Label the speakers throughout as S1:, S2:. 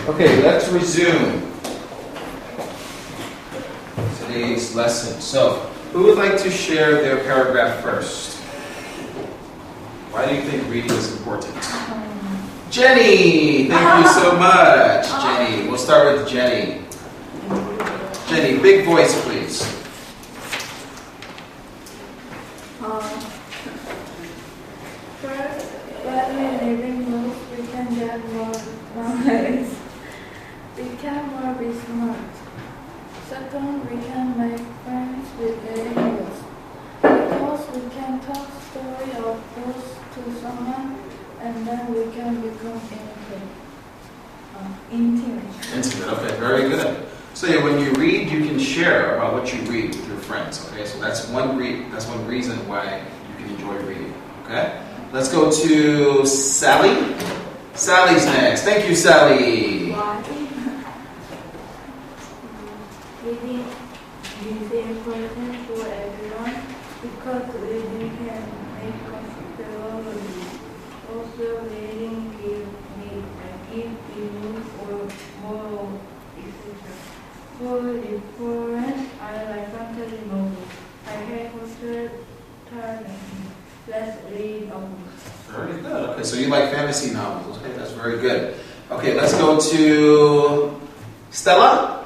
S1: Okay, let's resume today's lesson. So, who would like to share their paragraph first? Why do you think reading is important? Jenny! Thank you so much, Jenny. We'll start with Jenny. Jenny, big voice, please.
S2: First, when we live in books, we can get more knowledge. We can more be smart. Second, we can make friends with reading books. Because we can talk story of books to someone, and then we can become intimate.
S1: Intimate, okay, very good. So yeah, when you read, you can share about what you read with your friends. Okay, so that's one reason why you can enjoy reading. Okay, let's go to Sally. Sally's next. Thank you, Sally.
S2: Why? Reading is important for everyone because reading can make comfortable reading. Also, reading gives news or moral, etc. For different, I like fantasy novels. I hate monster turning. Let's read a book.
S1: Very good. Okay, so you like fantasy novels. Okay, that's very good. Okay, let's go to Stella.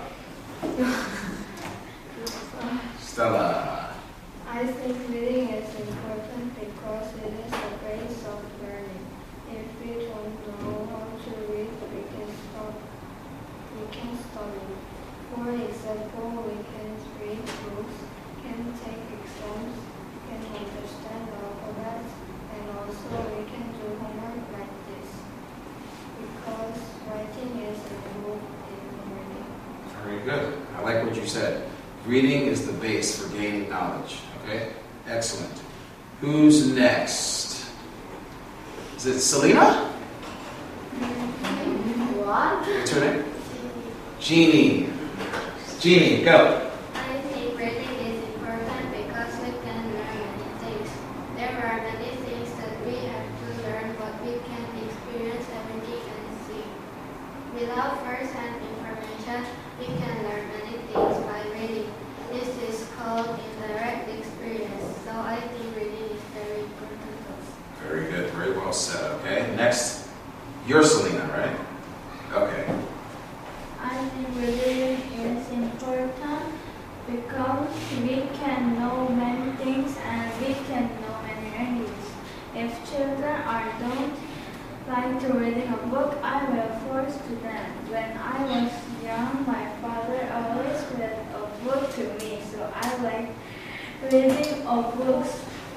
S1: Stella.
S3: I think reading is important because it is the base of learning. If we don't know how to read, we can study. For example, we can read books, can take exams, can understand alphabets, and also we can do homework like this. Because writing is involved in learning.
S1: Very good. I like what you said. Reading is the base for gaining knowledge. Okay? Excellent. Who's next? Is it Selena?
S3: What?
S1: What's her name? Jeannie. Jeannie, go.
S3: I think reading is important because we can learn many things. There are many things that we have to learn, but we can experience everything and see. Without first-hand information, we can learn many things by reading. This is called indirect experience. So I think reading is very important also.
S1: Very good. Very well said. Okay. Next, you're Selena, right? Okay.
S2: I think reading is important because we can know many things and we can know many languages. If children don't like to reading a book, I will force to them. When I was young, my father always read a book to me, so I like reading of books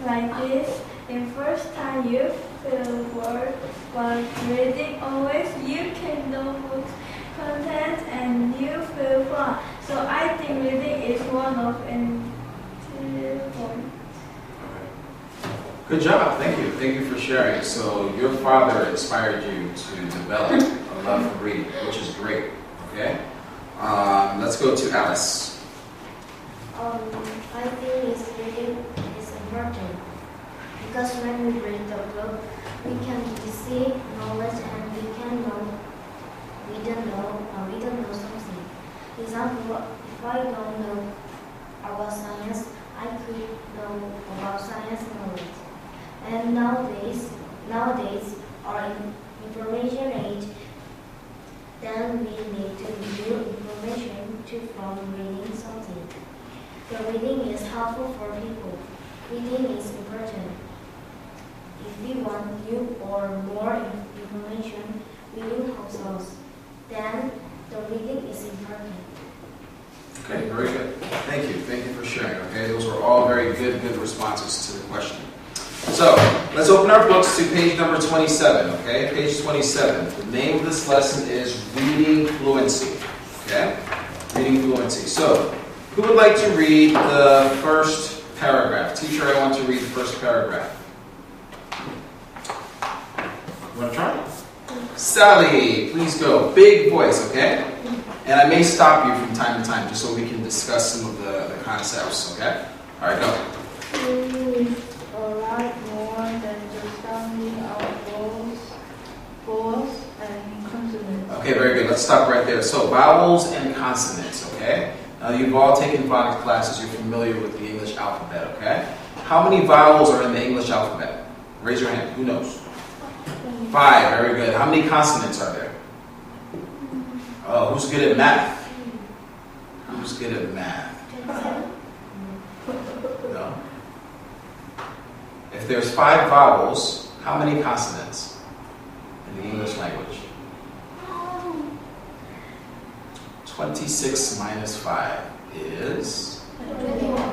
S2: like this. In first time you feel bored, but reading always you can know books content and you feel fun. So I think reading is one of important.
S1: Good job. Thank you. Thank you for sharing. So your father inspired you to develop a love for reading, which is great. Okay. Let's go to Alice.
S4: I think reading is important because when we read the book, we can receive knowledge and we don't know something. For example, if I don't know about science, I could know about science knowledge. And nowadays, our information age, then we need to view information from reading something. The reading is helpful for people. Reading is important. If we want new or more information, reading helps us. Then the reading is important.
S1: Okay, very good. Thank you. Thank you for sharing. Okay, those were all very good responses to the question. So, let's open our books to page number 27. Okay, page 27. The name of this lesson is Reading Fluency. Okay, Reading Fluency. So, who would like to read the first paragraph? Teacher, I want to read the first paragraph. You want to try? Sally, please go. Big voice, okay? And I may stop you from time to time just so we can discuss some of the concepts, okay? All right, go.
S2: Reading is a lot more than just sounding out goals and consonants.
S1: Okay, very good. Let's stop right there. So vowels and consonants, okay? Now you've all taken phonics classes. You're familiar with the English alphabet, okay? How many vowels are in the English alphabet? Raise your hand. Who knows? 5. Very good. How many consonants are there? Oh, who's good at math? Who's good at math? No. If there's 5 vowels, how many consonants in the English language? 26 minus 5 is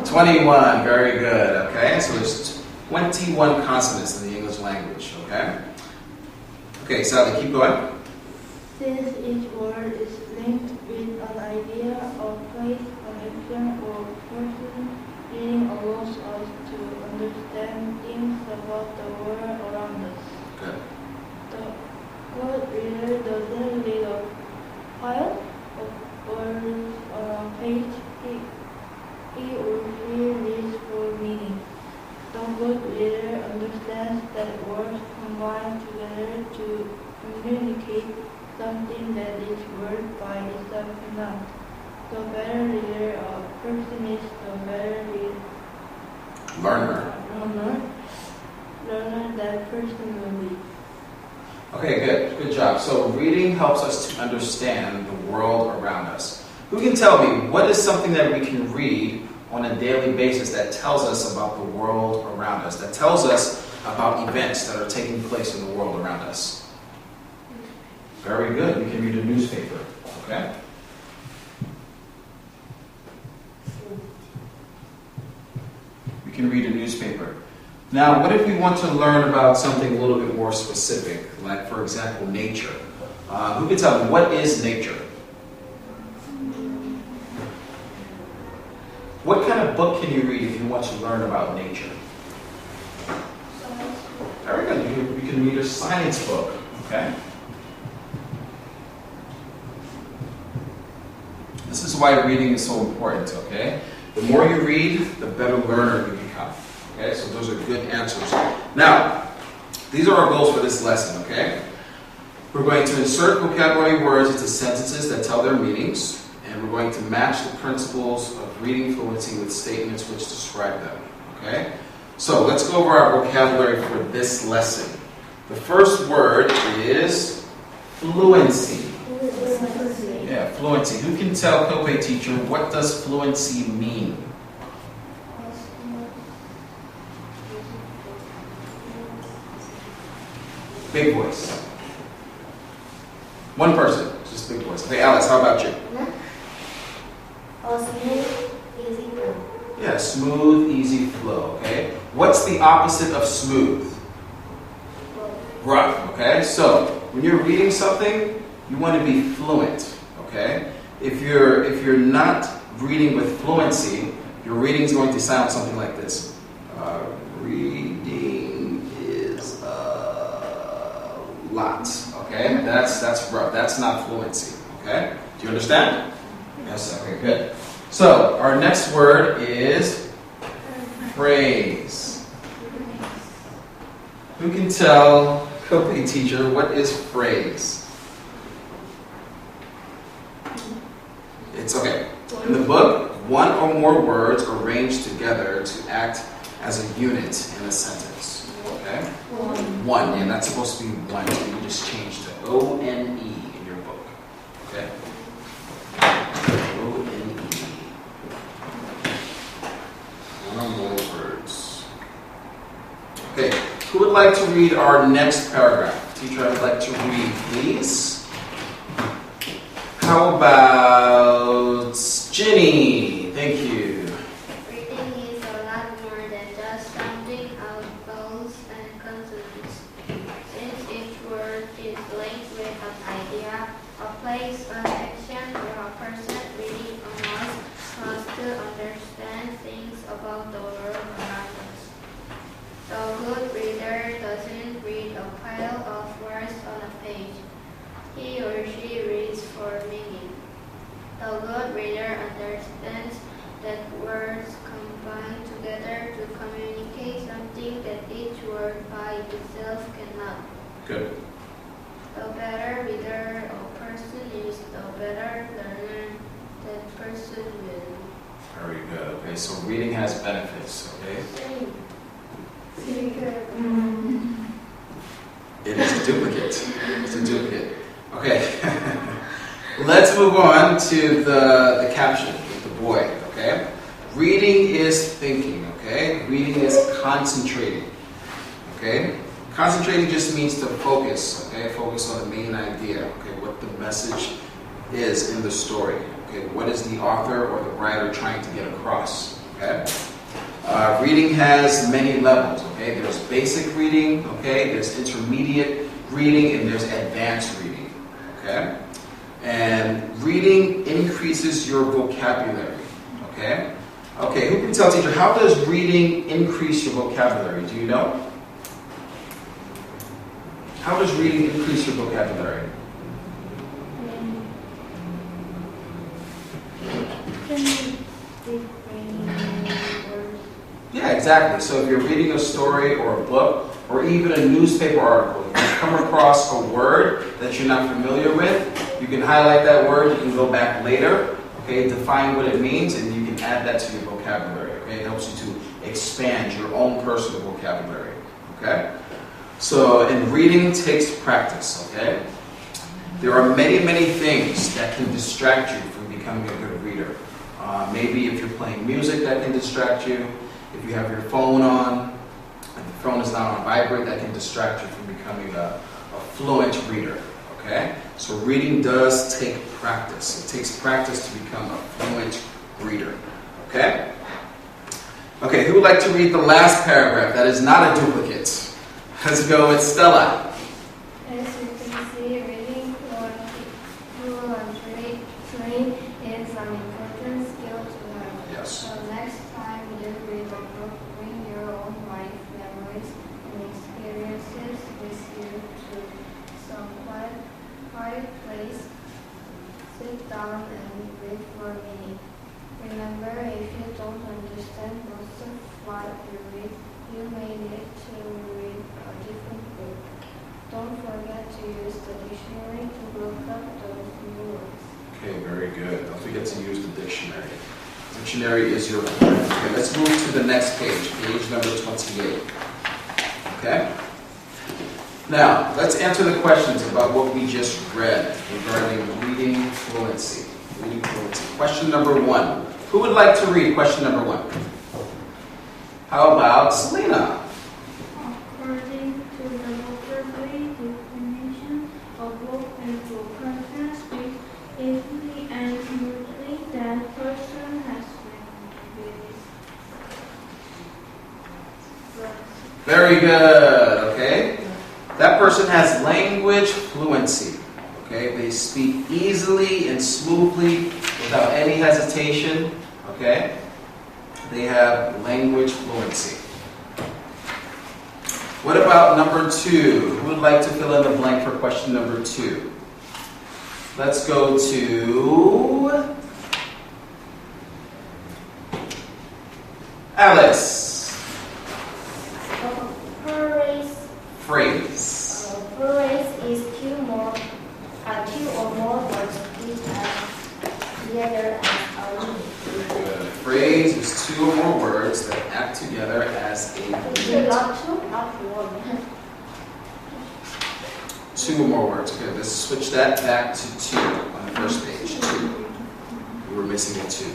S1: 21. Very good. Okay, so there's 21 consonants in the English language. Okay. Okay, Sally, keep going.
S5: Since each word is linked with an idea of place, connection, or person, reading allows us to understand things about the world around us.
S1: Good.
S5: The good reader doesn't read a pile of words on a page. He or she reads for meaning. The good reader understands that words combine together to communicate something that each word by itself cannot. The better reader a person is, the better
S1: Learner
S5: that person will be.
S1: Okay, good. Good job. So reading helps us to understand the world around us. Who can tell me what is something that we can read on a daily basis that tells us about the world around us, that tells us about events that are taking place in the world around us? Very good. We can read a newspaper. Okay? We can read a newspaper. Now, what if we want to learn about something a little bit more specific, like, for example, nature? Who can tell me, what is nature? What kind of book can you read if you want to learn about nature? Very good. You can read a science book. Okay? This is why reading is so important, okay? The more you read, the better learner you become. Okay, so those are good answers. Now, these are our goals for this lesson, okay? We're going to insert vocabulary words into sentences that tell their meanings, and we're going to match the principles of reading fluency with statements which describe them, okay? So let's go over our vocabulary for this lesson. The first word is fluency. Yeah, fluency. Who can tell Kope teacher, what does fluency mean? Big voice. One person, just big voice. Okay, Alex, how about you?
S4: Smooth, easy flow.
S1: Yeah, smooth, easy flow, okay? What's the opposite of smooth? Rough, okay? So, when you're reading something, you want to be fluent, okay? If you're not reading with fluency, your reading is going to sound something like this. Reading is a lot, okay? That's rough. That's not fluency, okay? Do you understand? Yes, okay, good. So, our next word is phrase. Who can tell Kope teacher what is phrase? It's okay. In the book, one or more words are arranged together to act as a unit in a sentence. Okay? One. Yeah, that's supposed to be one. So you just change to O-N-E in your book. Okay? O-N-E. One or more words. Okay. Who would like to read our next paragraph? Teacher, I would like to read, please. How about Ginny? Thank you.
S3: Reading is a lot more than just sounding out vowels and consonants. Since each word is linked with an idea, a place, an action, or a person, reading allows us to understand things about the world around us. The good reader doesn't read a pile of words on a page. He or she reads for meaning. The good reader understands that words combine together to communicate something that each word by itself cannot.
S1: Good.
S3: The better reader or person better learner, that person will.
S1: Very good. Okay, so reading has benefits. Okay, it is a duplicate. It's a duplicate. Okay, let's move on to the caption with the boy. Okay, reading is thinking. Okay, reading is concentrating. Okay, concentrating just means to focus. Okay, focus on the main idea. Okay, what the message is in the story. Okay, what is the author or the writer trying to get across? Okay, reading has many levels. Okay, there's basic reading. Okay, there's intermediate reading, and there's advanced reading. Okay, and reading increases your vocabulary. Okay, okay. Who can tell teacher, how does reading increase your vocabulary? Do you know? How does reading increase your vocabulary? Yeah, exactly. So if you're reading a story or a book or even a newspaper article, if you come across a word that you're not familiar with, you can highlight that word, you can go back later, okay, define what it means, and you can add that to your vocabulary. Okay, it helps you to expand your own personal vocabulary. Okay? So, and reading takes practice, okay? There are many, many things that can distract you from becoming a good reader. Maybe if you're playing music, that can distract you. If you have your phone on, and the phone is not on vibrate, that can distract you from becoming a fluent reader, okay? So reading does take practice. It takes practice to become a fluent reader, okay? Okay, who would like to read the last paragraph? That is not a duplicate. Let's go with Stella.
S3: As you can see, reading fluently is an important skill to learn.
S1: Yes.
S3: So next time you read a book, bring your own life memories and experiences with you to some quiet place. Sit down and read for a minute. Remember, if you don't understand most of what you read, you may need to read a different book. Don't forget to use the dictionary to look up those new words.
S1: Okay, very good. Don't forget to use the dictionary. Dictionary is your friend. Okay, let's move to the next page, page number 28. Okay? Now, let's answer the questions about what we just read regarding reading fluency. Reading fluency. Question number 1. Who would like to read question number 1? How about Selena?
S2: According to the vocabulary definition of book and book can speak easily and smoothly, that person has language.
S1: Very good, okay? That person has language fluency, okay? They speak easily and smoothly without any hesitation, okay? They have language fluency. What about number 2? Who would like to fill in the blank for question number 2? Let's go to Alice. Phrase.
S4: Phrase is two or more words put together as a unit.
S1: Good. Phrase is 2 or more words that act together as a unit.
S4: Not two, not one.
S1: 2 or more words. Okay, let's switch that back to 2 on the first page. 2. We were missing a 2.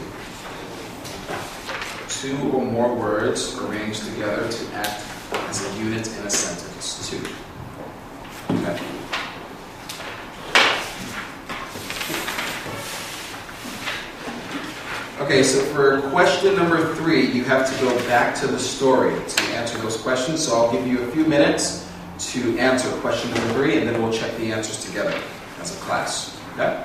S1: 2 or more words arranged together to act as a unit in a sentence. 2. Okay. Okay, so for question number 3, you have to go back to the story to answer those questions. So I'll give you a few minutes to answer question number 3, and then we'll check the answers together as a class. Okay?